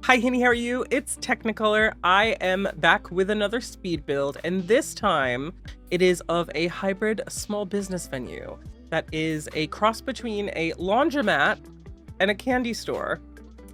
Hi Henny, how are you? It's Teknikolour. I am back with another speed build, and this time it is of a hybrid small business venue that is a cross between a laundromat and a candy store.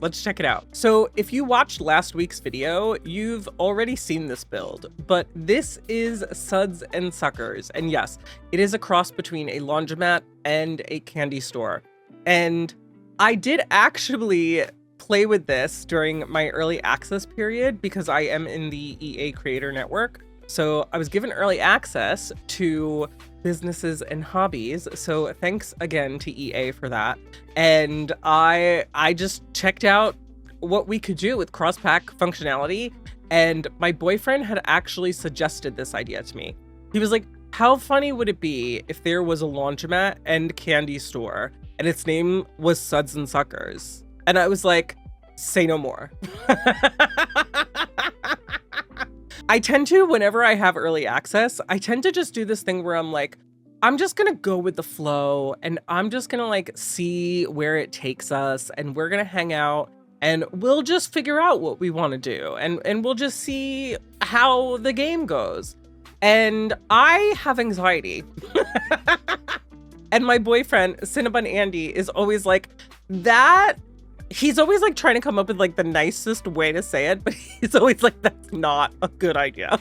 Let's check it out. So if you watched last week's video, you've already seen this build, but this is Suds and Suckers. And yes, it is a cross between a laundromat and a candy store. And I did actually play with this during my early access period because I am in the EA Creator Network. So I was given early access to businesses and hobbies. So thanks again to EA for that. And I just checked out what we could do with cross-pack functionality. And my boyfriend had actually suggested this idea to me. He was like, how funny would it be if there was a laundromat and candy store and its name was Suds and Suckers? And I was like, say no more. I tend to, whenever I have early access, I tend to just do this thing where I'm like, I'm just gonna go with the flow and I'm just gonna like see where it takes us, and we're gonna hang out and we'll just figure out what we want to do, and we'll just see how the game goes. And I have anxiety. And my boyfriend, Cinnabon Andy, is always like, he's always like trying to come up with like the nicest way to say it, but he's always like, that's not a good idea.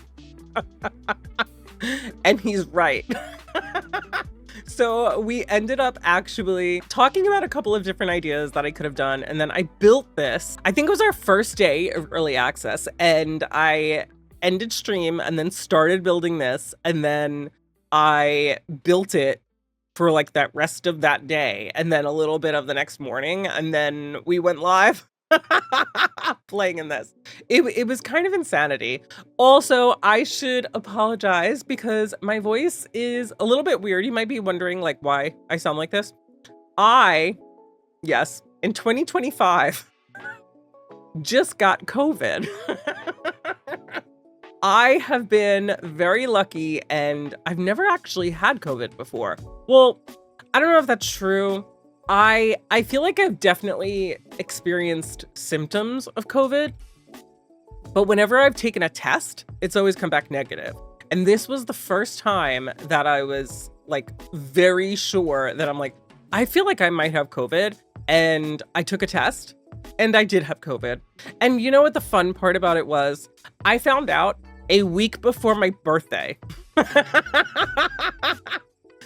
And he's right. So we ended up actually talking about a couple of different ideas that I could have done. And then I built this. I think it was our first day of early access, and I ended stream and then started building this. And then I built it for like that rest of that day and then a little bit of the next morning, and then we went live playing in this. It was kind of insanity. Also, I should apologize because my voice is a little bit weird. You might be wondering like why I sound like this. Yes, in 2025 just got COVID. I have been very lucky, and I've never actually had COVID before. Well, I don't know if that's true. I feel like I've definitely experienced symptoms of COVID, but whenever I've taken a test, it's always come back negative. And this was the first time that I was like very sure that I'm like, I feel like I might have COVID, and I took a test and I did have COVID. And you know what the fun part about it was? I found out a week before my birthday.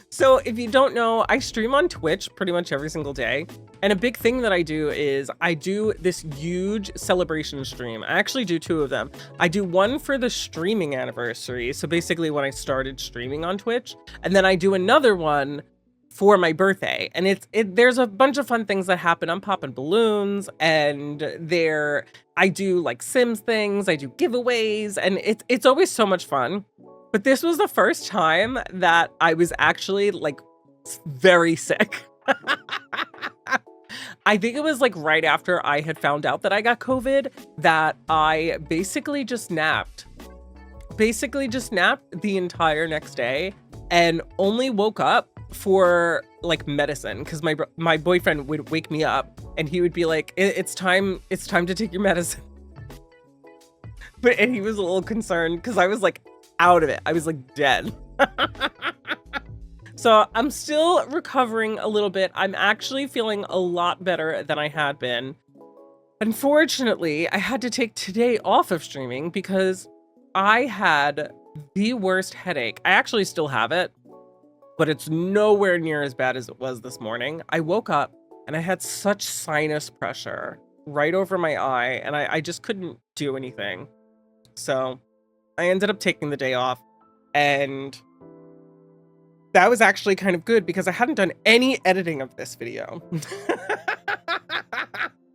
So if you don't know, I stream on Twitch pretty much every single day. And a big thing that I do is I do this huge celebration stream. I actually do two of them. I do one for the streaming anniversary. So basically when I started streaming on Twitch, and then I do another one for my birthday. And there's a bunch of fun things that happen. I'm popping balloons, and I do like Sims things, I do giveaways, and it's always so much fun. But this was the first time that I was actually like very sick. I think it was like right after I had found out that I got COVID that I basically just napped. The entire next day, and only woke up for like medicine, because my boyfriend would wake me up and he would be like, it's time to take your medicine. And he was a little concerned because I was like out of it. I was like dead. So I'm still recovering a little bit. I'm actually feeling a lot better than I had been. Unfortunately, I had to take today off of streaming because I had the worst headache. I actually still have it, but it's nowhere near as bad as it was this morning. I woke up and I had such sinus pressure right over my eye, and I just couldn't do anything. So I ended up taking the day off, and that was actually kind of good because I hadn't done any editing of this video.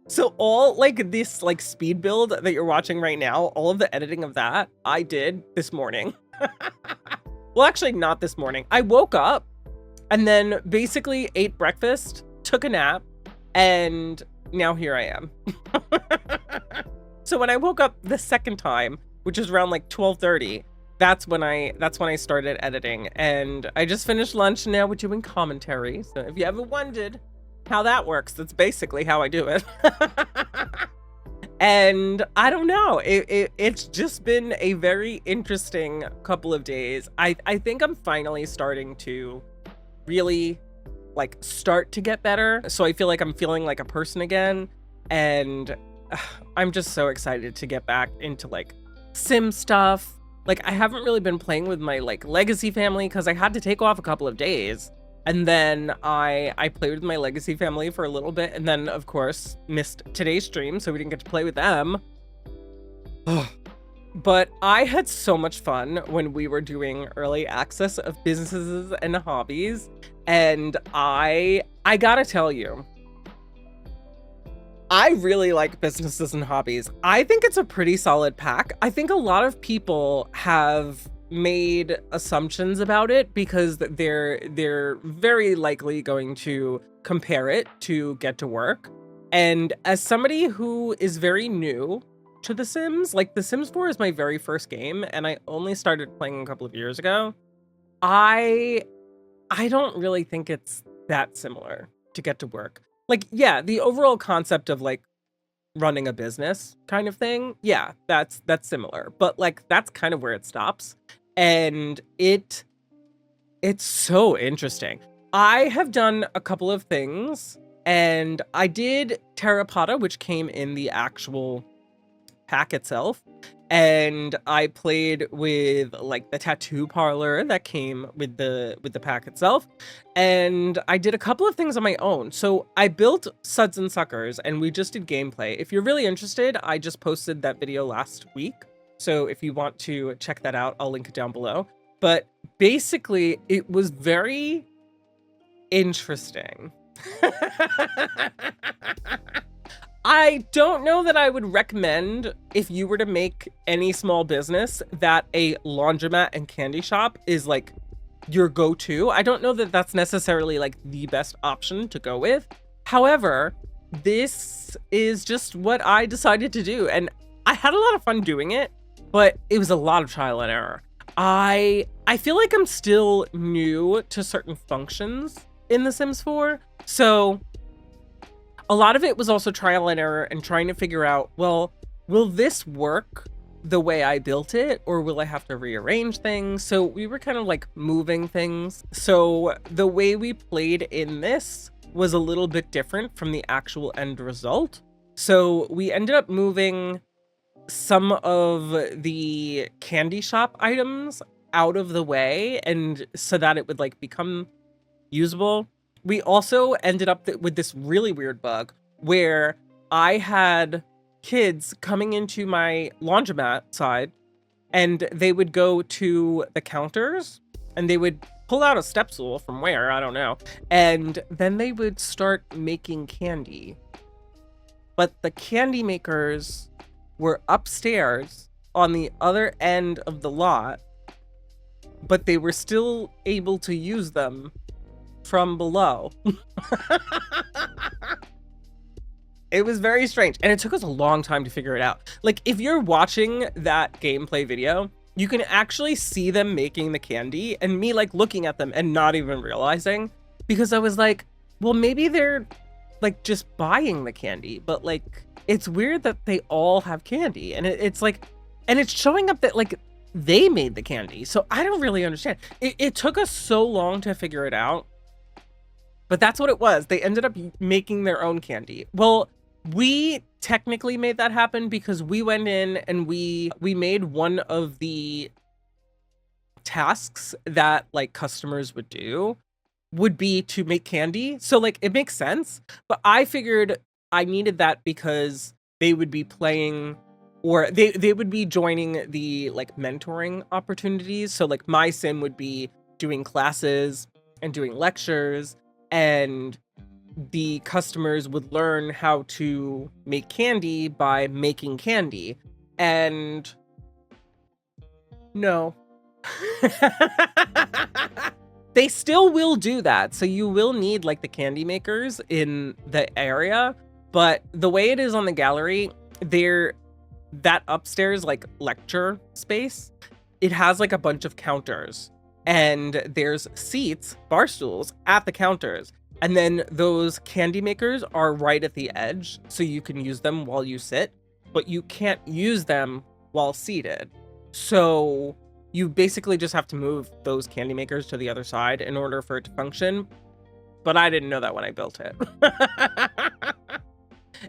So all like this like speed build that you're watching right now, all of the editing of that I did this morning. Well, actually not this morning. I woke up and then basically ate breakfast, took a nap, and now here I am. So when I woke up the second time, which is around like 12:30, that's when I started editing, and I just finished lunch and now we're doing commentary. So if you ever wondered how that works, that's basically how I do it. And I don't know, it's just been a very interesting couple of days. I think I'm finally starting to really like start to get better. So I feel like I'm feeling like a person again. And I'm just so excited to get back into like sim stuff. Like I haven't really been playing with my like legacy family because I had to take off a couple of days. And then I played with my legacy family for a little bit, and then of course missed today's stream, so we didn't get to play with them. But I had so much fun when we were doing early access of businesses and hobbies, and I gotta tell you, I really like businesses and hobbies. I think it's a pretty solid pack. I think a lot of people have made assumptions about it because they're very likely going to compare it to Get to Work. And as somebody who is very new to The Sims, like The Sims 4 is my very first game and I only started playing a couple of years ago, I don't really think it's that similar to Get to Work. Like, yeah, the overall concept of like running a business kind of thing, yeah, that's similar, but like that's kind of where it stops. And it's so interesting. I have done a couple of things, and I did Terrapotta, which came in the actual pack itself, and I played with like the tattoo parlor that came with the pack itself, and I did a couple of things on my own. So I built Suds and Suckers, and we just did gameplay. If you're really interested, I just posted that video last week, so if you want to check that out, I'll link it down below. But basically, it was very interesting. I don't know that I would recommend, if you were to make any small business, that a laundromat and candy shop is like your go-to. I don't know that that's necessarily like the best option to go with. However, this is just what I decided to do, and I had a lot of fun doing it, but it was a lot of trial and error. I feel like I'm still new to certain functions in The Sims 4, so a lot of it was also trial and error and trying to figure out, well, will this work the way I built it, or will I have to rearrange things? So we were kind of like moving things. So the way we played in this was a little bit different from the actual end result. So we ended up moving some of the candy shop items out of the way, and so that it would like become usable. We also ended up with this really weird bug where I had kids coming into my laundromat side, and they would go to the counters and they would pull out a step stool from where, I don't know, and then they would start making candy. But the candy makers were upstairs on the other end of the lot, but they were still able to use them from below. It was very strange, and it took us a long time to figure it out. Like, if you're watching that gameplay video, you can actually see them making the candy, and me like looking at them and not even realizing, because I was like, well, maybe they're like just buying the candy, but like it's weird that they all have candy, and it's like, and it's showing up that like they made the candy. So I don't really understand. It took us so long to figure it out, but that's what it was. They ended up making their own candy. Well, we technically made that happen because we went in and we made one of the tasks that like customers would do would be to make candy. So like it makes sense, but I figured I needed that because they would be playing, or they would be joining the like mentoring opportunities. So like my sim would be doing classes and doing lectures, and the customers would learn how to make candy by making candy. And no. They still will do that. So you will need like the candy makers in the area, but the way it is on the gallery, that upstairs like lecture space, it has like a bunch of counters, and there's seats, bar stools at the counters. And then those candy makers are right at the edge, so you can use them while you sit. but you can't use them while seated. So you basically just have to move those candy makers to the other side in order for it to function. But I didn't know that when I built it.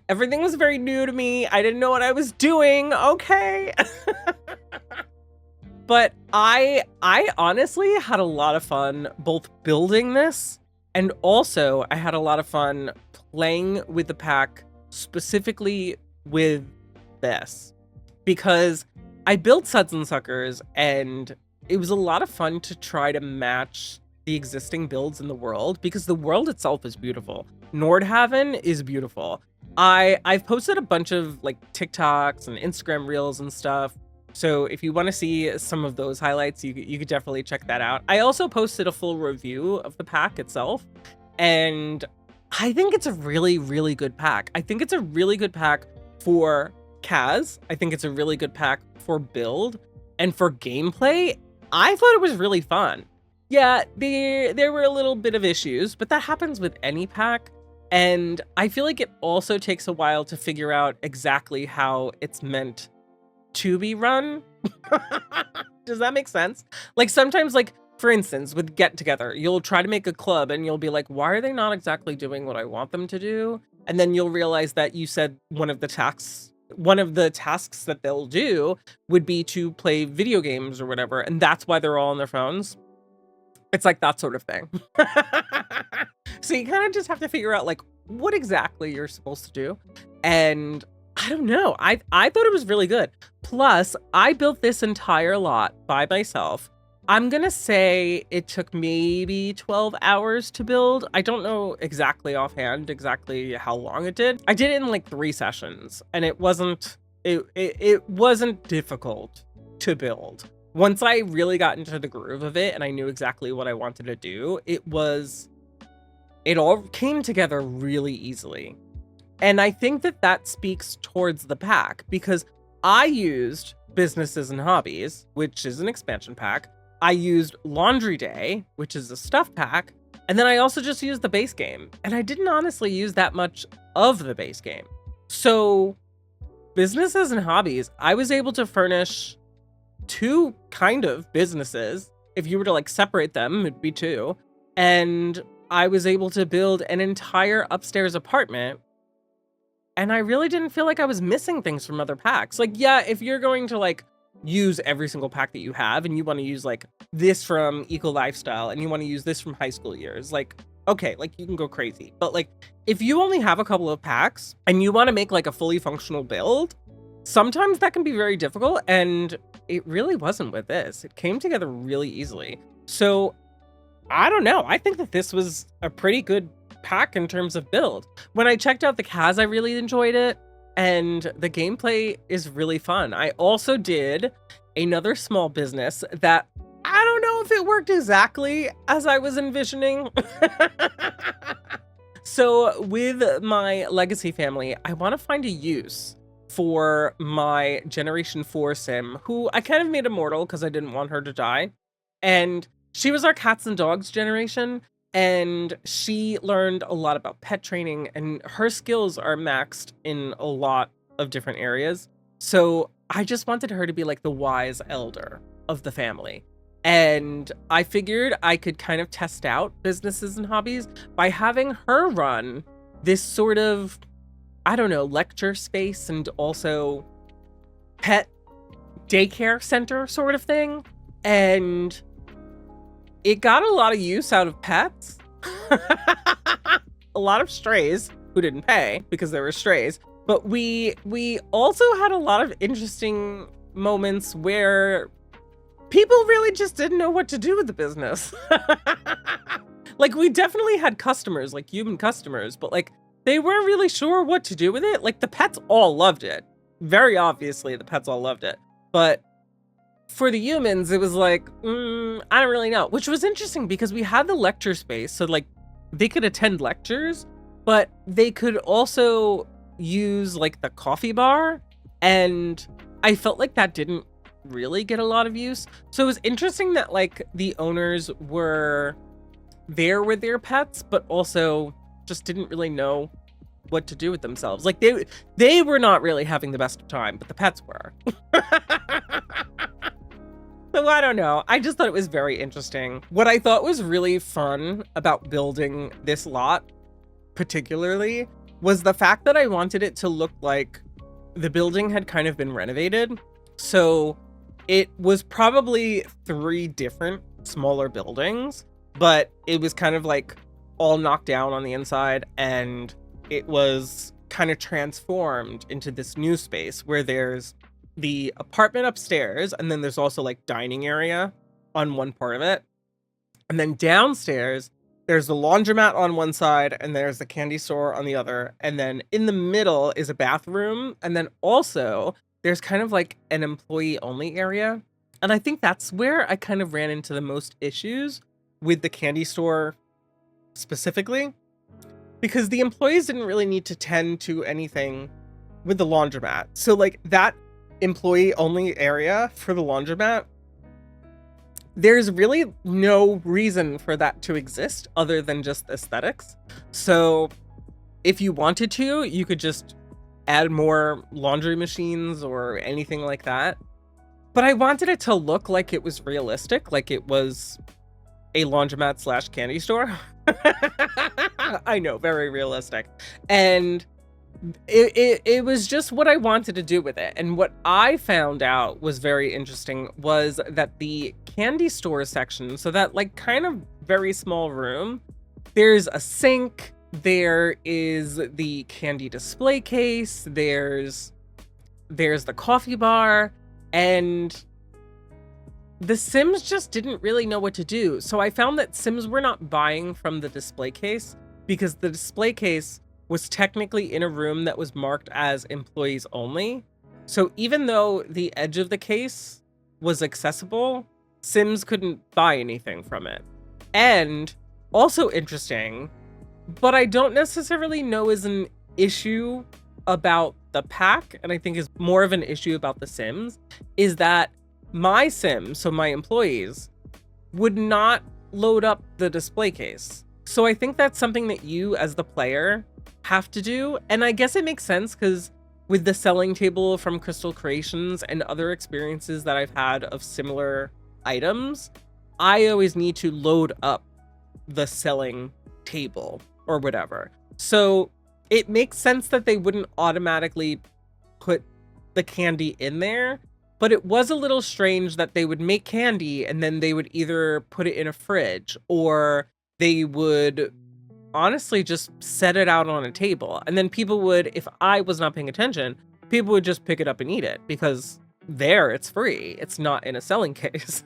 Everything was very new to me. I didn't know what I was doing. Okay. But I honestly had a lot of fun both building this, and also I had a lot of fun playing with the pack, specifically with this, because I built Suds and Suckers, and it was a lot of fun to try to match the existing builds in the world, because the world itself is beautiful. Nordhaven is beautiful. I've posted a bunch of like TikToks and Instagram reels and stuff. So if you want to see some of those highlights, you could definitely check that out. I also posted a full review of the pack itself, and I think it's a really, really good pack. I think it's a really good pack for Kaz. I think it's a really good pack for build, and for gameplay, I thought it was really fun. Yeah, there were a little bit of issues, but that happens with any pack. And I feel like it also takes a while to figure out exactly how it's meant to be run. Does that make sense? Like sometimes, like for instance, with Get Together, you'll try to make a club and you'll be like, why are they not exactly doing what I want them to do? And then you'll realize that you said one of the tasks that they'll do would be to play video games or whatever. And that's why they're all on their phones. It's like that sort of thing. So you kind of just have to figure out like what exactly you're supposed to do. And I don't know. I thought it was really good. Plus, I built this entire lot by myself. I'm going to say it took maybe 12 hours to build. I don't know exactly offhand exactly how long it did. I did it in like 3 sessions, and it wasn't difficult to build. Once I really got into the groove of it and I knew exactly what I wanted to do, it all came together really easily. And I think that speaks towards the pack, because I used Businesses and Hobbies, which is an expansion pack. I used Laundry Day, which is a stuff pack. And then I also just used the base game. And I didn't honestly use that much of the base game. So Businesses and Hobbies, I was able to furnish 2 kind of businesses. If you were to like separate them, it'd be 2. And I was able to build an entire upstairs apartment. And I really didn't feel like I was missing things from other packs. Like, yeah, if you're going to like use every single pack that you have and you want to use like this from Eco Lifestyle and you want to use this from High School Years, like, okay, like you can go crazy. But like, if you only have a couple of packs and you want to make like a fully functional build, sometimes that can be very difficult. And it really wasn't with this. It came together really easily. So I don't know. I think that this was a pretty good pack in terms of build. When I checked out the Kaz, I really enjoyed it, and the gameplay is really fun. I also did another small business that I don't know if it worked exactly as I was envisioning. So with my legacy family, I want to find a use for my Generation 4 sim, who I kind of made immortal because I didn't want her to die. And she was our cats and dogs generation, and she learned a lot about pet training, and her skills are maxed in a lot of different areas. So I just wanted her to be like the wise elder of the family. And I figured I could kind of test out Businesses and Hobbies by having her run this sort of, I don't know, lecture space and also pet daycare center sort of thing. And it got a lot of use out of pets. A lot of strays who didn't pay because they were strays. But we also had a lot of interesting moments where people really just didn't know what to do with the business. Like, we definitely had customers, like human customers, but like they weren't really sure what to do with it. Like, the pets all loved it. Very obviously, the pets all loved it. But for the humans, it was like, I don't really know. Which was interesting because we had the lecture space, so like they could attend lectures, but they could also use like the coffee bar, and I felt like that didn't really get a lot of use. So it was interesting that like the owners were there with their pets, but also just didn't really know what to do with themselves. Like they were not really having the best of time, but the pets were. So I don't know. I just thought it was very interesting. What I thought was really fun about building this lot, particularly, was the fact that I wanted it to look like the building had kind of been renovated. So it was probably 3 different smaller buildings, but it was kind of like all knocked down on the inside, and it was kind of transformed into this new space where there's the apartment upstairs, and then there's also like dining area on one part of it. And then downstairs, there's the laundromat on one side, and there's the candy store on the other. And then in the middle is a bathroom. And then also there's kind of like an employee only area. And I think that's where I kind of ran into the most issues with the candy store specifically, because the employees didn't really need to tend to anything with the laundromat. So like that employee only area for the laundromat, there's really no reason for that to exist other than just aesthetics. So if you wanted to, you could just add more laundry machines or anything like that. But I wanted it to look like it was realistic, like it was a laundromat / candy store. I know, very realistic. And it was just what I wanted to do with it. And what I found out was very interesting was that the candy store section, so that like kind of very small room, there's a sink, there is the candy display case, there's the coffee bar, and the Sims just didn't really know what to do. So I found that Sims were not buying from the display case, because the display case was technically in a room that was marked as employees only. So even though the edge of the case was accessible, Sims couldn't buy anything from it. And also interesting, but I don't necessarily know is an issue about the pack, and I think is more of an issue about the Sims, is that my Sims, so my employees, would not load up the display case. So I think that's something that you as the player have to do. And I guess it makes sense, because with the selling table from Crystal Creations and other experiences that I've had of similar items, I always need to load up the selling table or whatever. So it makes sense that they wouldn't automatically put the candy in there. But it was a little strange that they would make candy and then they would either put it in a fridge, or they would honestly just set it out on a table. And then people would, if I was not paying attention, people would just pick it up and eat it, because there it's free. It's not in a selling case.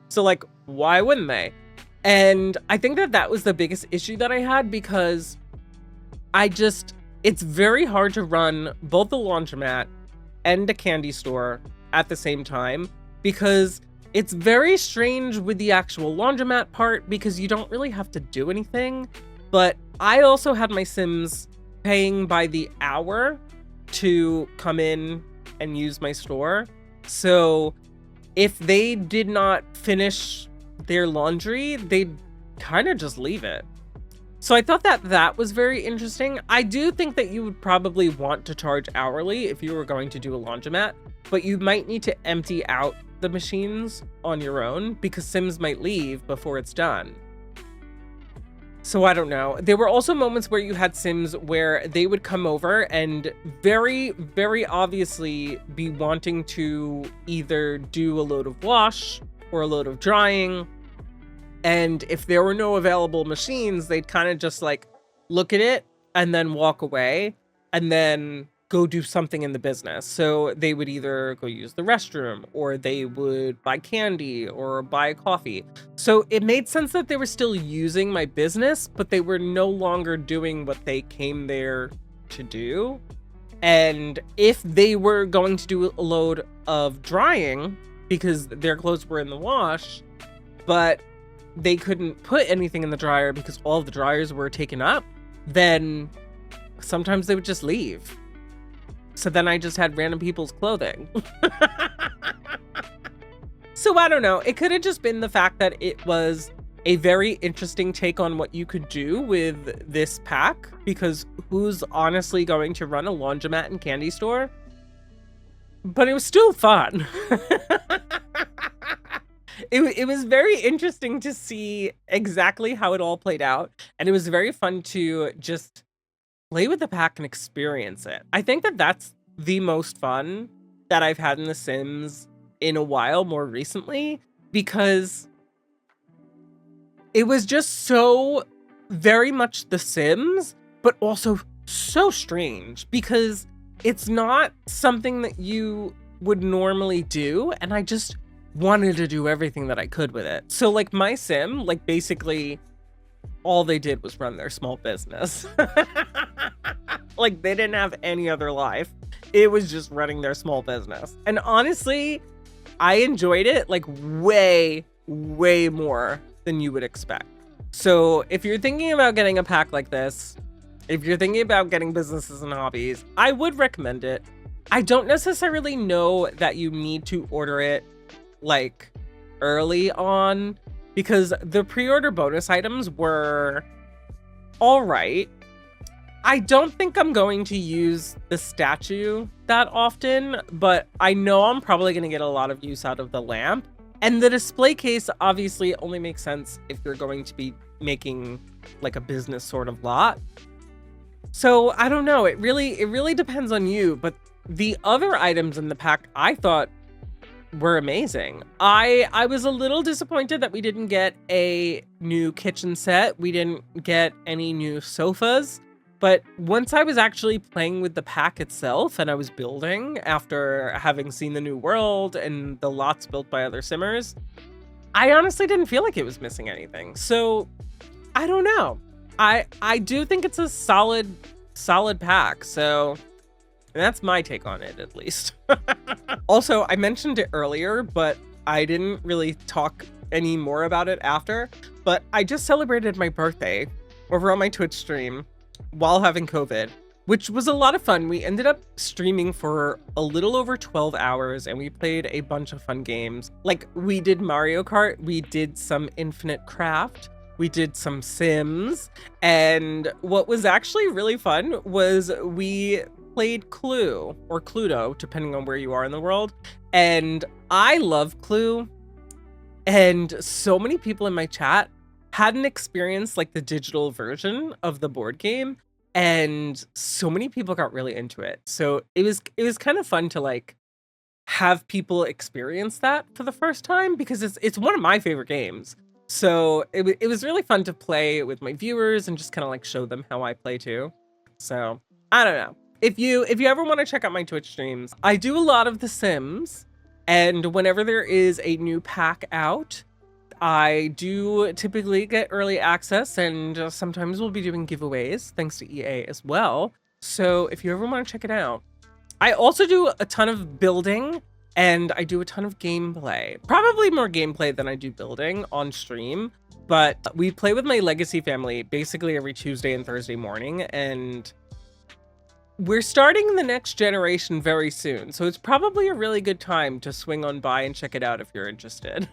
So like, why wouldn't they? And I think that that was the biggest issue that I had, because it's very hard to run both the laundromat and a candy store at the same time, because it's very strange with the actual laundromat part, because you don't really have to do anything. But I also had my Sims paying by the hour to come in and use my store. So if they did not finish their laundry, they'd kind of just leave it. So I thought that that was very interesting. I do think that you would probably want to charge hourly if you were going to do a laundromat, but you might need to empty out the machines on your own, because Sims might leave before it's done. So I don't know. There were also moments where you had Sims where they would come over and very, very obviously be wanting to either do a load of wash or a load of drying. And if there were no available machines, they'd kind of just like look at it and then walk away and then go do something in the business. So they would either go use the restroom, or they would buy candy or buy coffee. So it made sense that they were still using my business, but they were no longer doing what they came there to do. And if they were going to do a load of drying because their clothes were in the wash, but they couldn't put anything in the dryer because all of the dryers were taken up, then sometimes they would just leave. So then I just had random people's clothing. So I don't know. It could have just been the fact that it was a very interesting take on what you could do with this pack, because who's honestly going to run a laundromat and candy store? But it was still fun. It was very interesting to see exactly how it all played out, and it was very fun to just play with the pack and experience it. I think that that's the most fun that I've had in The Sims in a while more recently, because it was just so very much The Sims, but also so strange, because it's not something that you would normally do, and I just wanted to do everything that I could with it. So like my sim, like basically all they did was run their small business. Like they didn't have any other life. It was just running their small business. And honestly, I enjoyed it like way, way more than you would expect. So if you're thinking about getting a pack like this, if you're thinking about getting businesses and hobbies, I would recommend it. I don't necessarily know that you need to order it like early on, because the pre-order bonus items were all right. I don't think I'm going to use the statue that often, but I know I'm probably going to get a lot of use out of the lamp. And the display case obviously only makes sense if you're going to be making like a business sort of lot. So I don't know, it really depends on you, but the other items in the pack I thought were amazing. I was a little disappointed that we didn't get a new kitchen set. We didn't get any new sofas. But once I was actually playing with the pack itself and I was building after having seen the new world and the lots built by other simmers, I honestly didn't feel like it was missing anything. So I don't know. I do think it's a solid pack. So that's my take on it, at least. Also, I mentioned it earlier, but I didn't really talk any more about it after. But I just celebrated my birthday over on my Twitch stream while having COVID, which was a lot of fun. We ended up streaming for a little over 12 hours and we played a bunch of fun games. Like we did Mario Kart, we did some Infinite Craft, we did some Sims, and what was actually really fun was we played Clue, or Cluedo, depending on where you are in the world. And I love Clue, and so many people in my chat hadn't experienced like the digital version of the board game, and so many people got really into it. So it was kind of fun to like have people experience that for the first time, because it's one of my favorite games. So it was really fun to play with my viewers and just kind of like show them how I play too. So I don't know. If you ever want to check out my Twitch streams, I do a lot of The Sims, and whenever there is a new pack out, I do typically get early access, and sometimes we'll be doing giveaways thanks to EA as well. So if you ever want to check it out. I also do a ton of building, and I do a ton of gameplay. Probably more gameplay than I do building on stream, but we play with my Legacy family basically every Tuesday and Thursday morning, and we're starting the next generation very soon, so it's probably a really good time to swing on by and check it out if you're interested.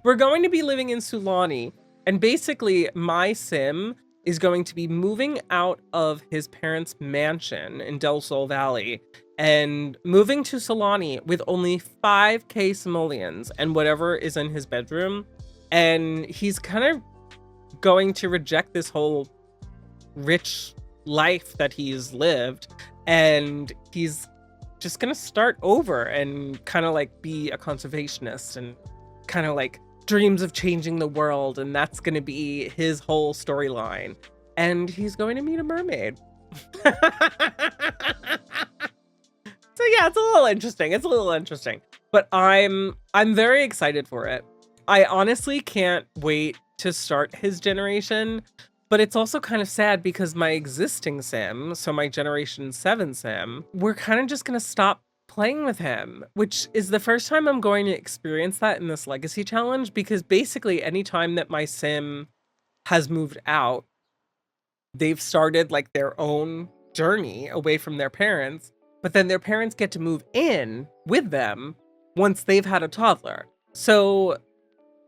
We're going to be living in Sulani, and basically my sim is going to be moving out of his parents' mansion in Del Sol Valley and moving to Sulani with only 5k simoleons and whatever is in his bedroom. And he's kind of going to reject this whole rich life that he's lived, and he's just gonna start over and kind of like be a conservationist and kind of like dreams of changing the world, and that's gonna be his whole storyline. And he's going to meet a mermaid. So yeah, it's a little interesting. But I'm very excited for it. I honestly can't wait to start his generation. But it's also kind of sad because my existing sim, so my Generation 7 sim, we're kind of just going to stop playing with him, which is the first time I'm going to experience that in this Legacy challenge, because basically any time that my sim has moved out, they've started like their own journey away from their parents, but then their parents get to move in with them once they've had a toddler. So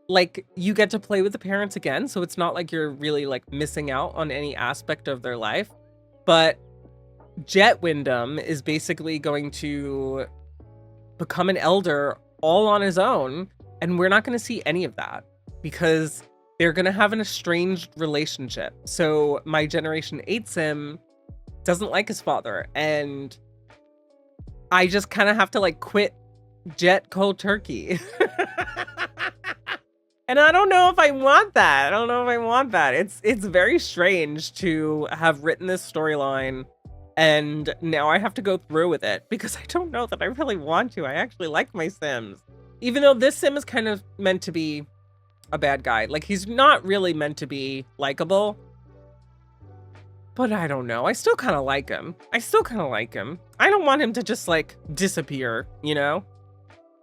like, you get to play with the parents again, so it's not like you're really, like, missing out on any aspect of their life. But Jet Wyndham is basically going to become an elder all on his own, and we're not going to see any of that because they're going to have an estranged relationship. So my Generation 8 sim doesn't like his father, and I just kind of have to like quit Jet cold turkey. And I don't know if I want that. I don't know if I want that. It's very strange to have written this storyline and now I have to go through with it because I don't know that I really want to. I actually like my Sims. Even though this Sim is kind of meant to be a bad guy. Like, he's not really meant to be likable. But I don't know. I still kind of like him. I don't want him to just, like, disappear, you know?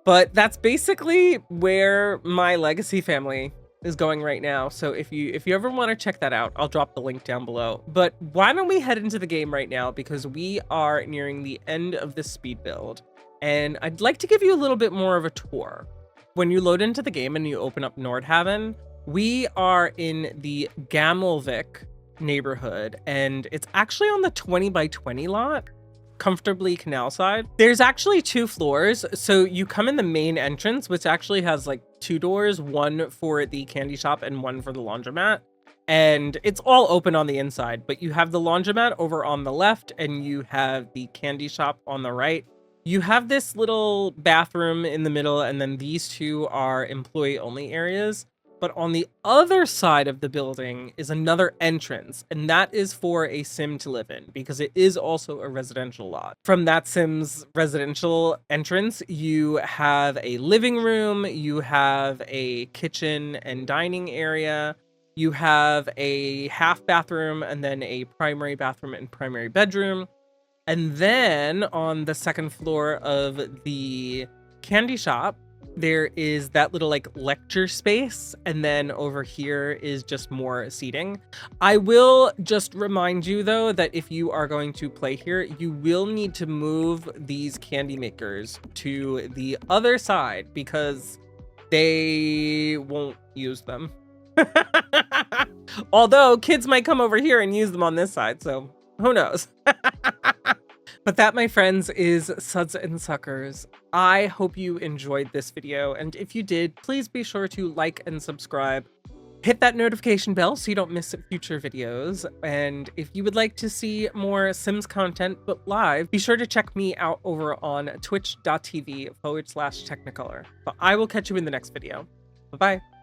But that's basically where my legacy family is going right now. So if you ever want to check that out, I'll drop the link down below. But why don't we head into the game right now, because we are nearing the end of this speed build. And I'd like to give you a little bit more of a tour. When you load into the game and you open up Nordhaven, we are in the Gamelvik neighborhood, and it's actually on the 20 by 20 lot, comfortably canal side. There's actually 2 floors, so you come in the main entrance, which actually has like 2 doors, one for the candy shop and one for the laundromat, and it's all open on the inside. But you have the laundromat over on the left and you have the candy shop on the right. You have this little bathroom in the middle, and then these 2 are employee only areas. But on the other side of the building is another entrance, and that is for a sim to live in because it is also a residential lot. From that sim's residential entrance, you have a living room, you have a kitchen and dining area, you have a half bathroom, and then a primary bathroom and primary bedroom. And then on the second floor of the candy shop, there is that little like lecture space, and then over here is just more seating. I will just remind you though that if you are going to play here, you will need to move these candy makers to the other side because they won't use them. Although kids might come over here and use them on this side, so who knows. But that, my friends, is Suds and Suckers. I hope you enjoyed this video, and if you did, please be sure to like and subscribe. Hit that notification bell so you don't miss future videos, and if you would like to see more Sims content but live, be sure to check me out over on twitch.tv/Teknikolour. But I will catch you in the next video. Bye-bye.